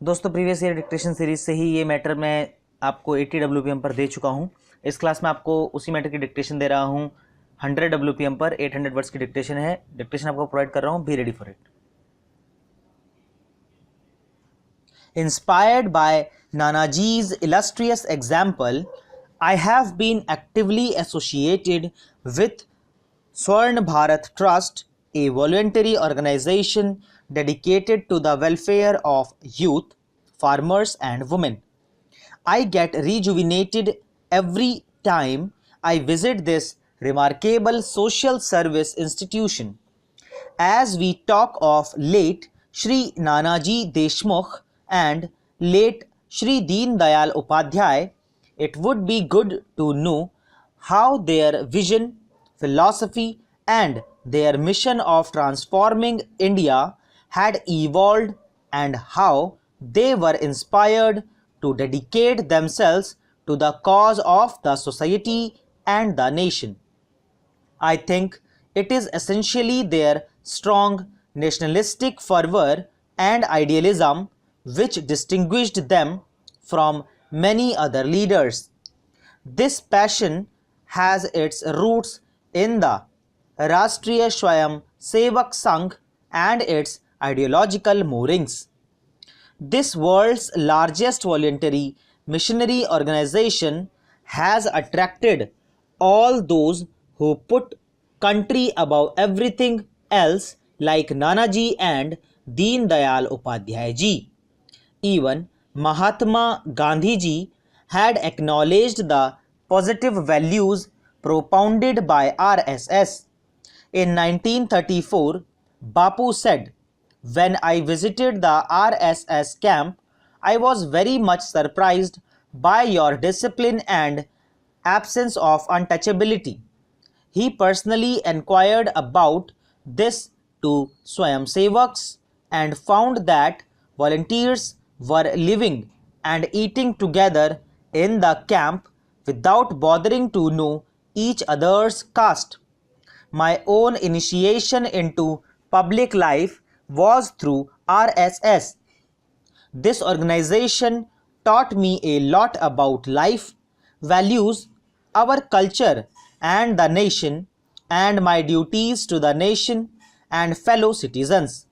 दोस्तों previous year dictation series से ही ये मैटर मैं आपको 80 WPM पर दे चुका हूँ। इस क्लास में आपको उसी मैटर की डिक्टेशन दे रहा हूँ 100 WPM पर 800 वर्ड्स की डिक्टेशन है। डिक्टेशन आपको प्रोवाइड कर रहा हूँ, be ready for it. Inspired by Nanaji's illustrious example, I have been actively associated with Swarn Bharat Trust, a voluntary organization dedicated to the welfare of youth, farmers, and women. I get rejuvenated every time I visit this remarkable social service institution. As we talk of late Shri Nanaji Deshmukh and late Shri Deen Dayal Upadhyay, it would be good to know how their vision, philosophy, and their mission of transforming India had evolved and how they were inspired to dedicate themselves to the cause of the society and the nation. I think it is essentially their strong nationalistic fervor and idealism which distinguished them from many other leaders. This passion has its roots in the Rashtriya Swayam Sevak Sangh and its ideological moorings. This world's largest voluntary missionary organization has attracted all those who put country above everything else like Nanaji and Deen Dayal Upadhyay ji. Even Mahatma Gandhi ji had acknowledged the positive values propounded by RSS. In 1934, Bapu said, "When I visited the RSS camp, I was very much surprised by your discipline and absence of untouchability." He personally inquired about this to Swayamsevaks and found that volunteers were living and eating together in the camp without bothering to know each other's caste. My own initiation into public life was through RSS. This organization taught me a lot about life, values, our culture, and the nation, and my duties to the nation and fellow citizens.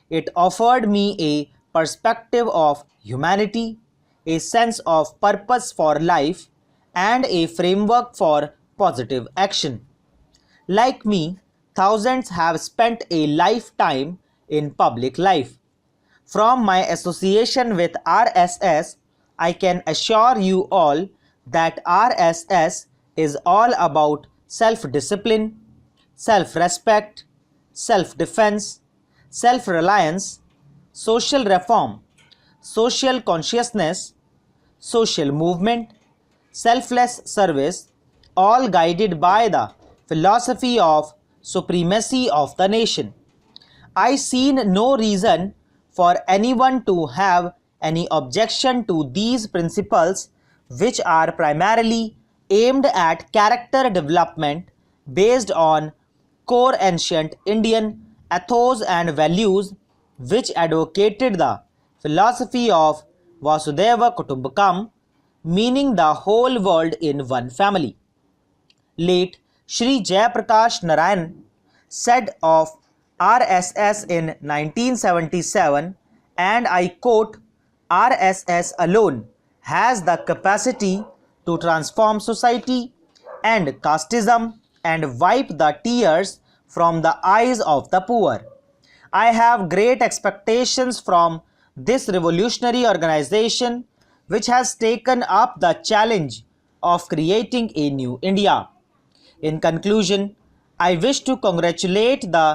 It offered me a perspective of humanity, a sense of purpose for life, and a framework for positive action. Like me, thousands have spent a lifetime in public life. From my association with RSS, I can assure you all that RSS is all about self-discipline, self-respect, self-defense, self-reliance, social reform, social consciousness, social movement, selfless service, all guided by the philosophy of supremacy of the nation. I see no reason for anyone to have any objection to these principles, which are primarily aimed at character development based on core ancient Indian ethos and values, which advocated the philosophy of Vasudeva Kutumbakam, meaning the whole world in one family. Late Shri Jayaprakash Narayan said of RSS in 1977, and I quote, "RSS alone has the capacity to transform society and casteism and wipe the tears from the eyes of the poor." I have great expectations from this revolutionary organization, which has taken up the challenge of creating a new India. In conclusion, I wish to congratulate the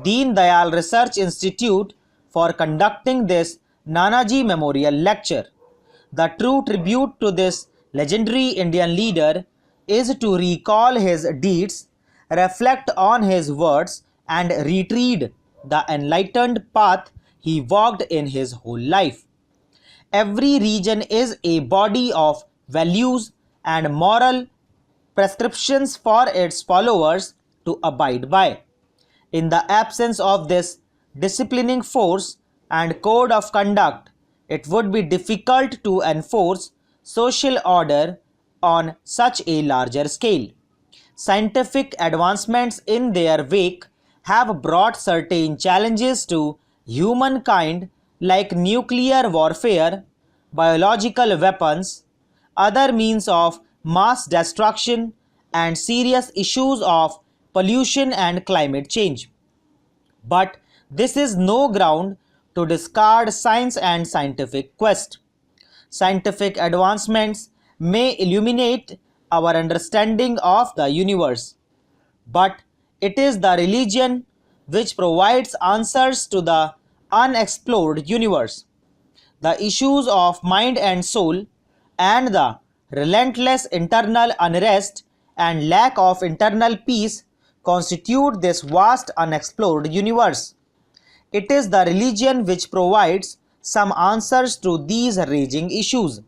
Deen Dayal Research Institute for conducting this Nanaji Memorial Lecture. The true tribute to this legendary Indian leader is to recall his deeds, reflect on his words, and retread the enlightened path he walked in his whole life. Every region is a body of values and moral prescriptions for its followers to abide by. In the absence of this disciplining force and code of conduct, it would be difficult to enforce social order on such a larger scale. Scientific advancements in their wake have brought certain challenges to humankind, like nuclear warfare, biological weapons, other means of mass destruction, and serious issues of pollution and climate change. But this is no ground to discard science and scientific quest. Scientific advancements may illuminate our understanding of the universe, but it is the religion which provides answers to the unexplored universe. The issues of mind and soul, and the relentless internal unrest and lack of internal peace constitute this vast unexplored universe. It is the religion which provides some answers to these raging issues.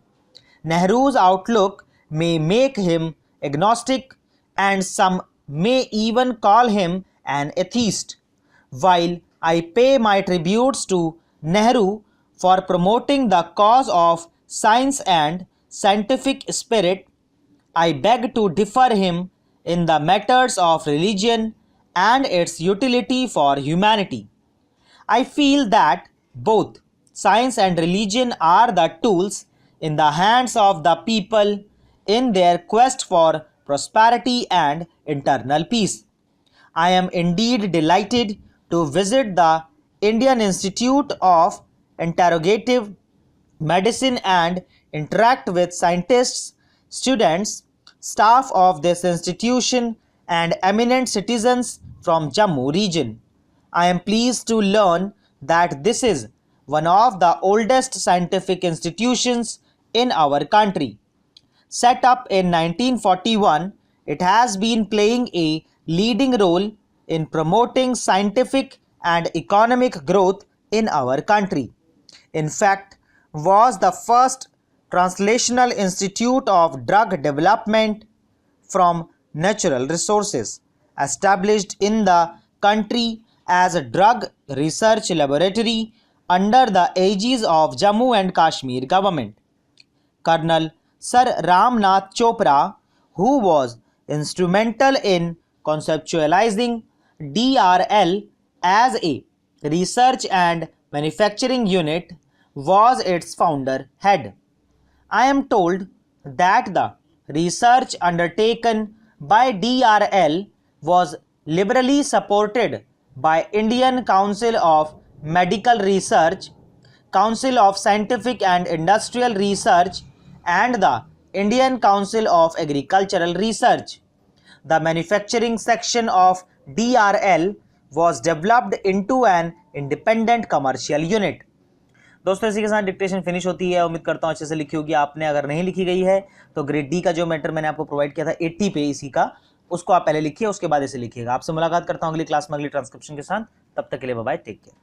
Nehru's outlook may make him agnostic, and some may even call him an atheist. While I pay my tributes to Nehru for promoting the cause of science and scientific spirit, I beg to differ him in the matters of religion and its utility for humanity. I feel that both science and religion are the tools in the hands of the people in their quest for prosperity and internal peace. I am indeed delighted to visit the Indian Institute of Integrative Medicine and interact with scientists, students, staff of this institution, and eminent citizens from Jammu region. I am pleased to learn that this is one of the oldest scientific institutions in our country. Set up in 1941, it has been playing a leading role in promoting scientific and economic growth in our country. In fact, was the first translational institute of drug development from natural resources, established in the country as a drug research laboratory under the aegis of Jammu and Kashmir government. Colonel Sir Ramnath Chopra, who was instrumental in conceptualizing DRL as a research and manufacturing unit, was its founder head. I am told that the research undertaken by DRL was liberally supported by Indian Council of Medical Research, Council of Scientific and Industrial Research, and the Indian Council of Agricultural Research. The manufacturing section of DRL was developed into an independent commercial unit. दोस्तों इसी के साथ dictation finish होती है। उम्मीद करता हूँ अच्छे से लिखी होगी आपने। अगर नहीं लिखी गई है तो ग्रेड डी का जो मैटर मैंने आपको प्रोवाइड किया था 80 पे इसी का, उसको आप पहले लिखिए, उसके बाद इसे लिखिएगा। आपसे मुलाकात करता हूँ अगली क्लास में अगली ट्रांसक्रिप्शन के साथ। तब तक के लिए बाय बाय, टेक केयर।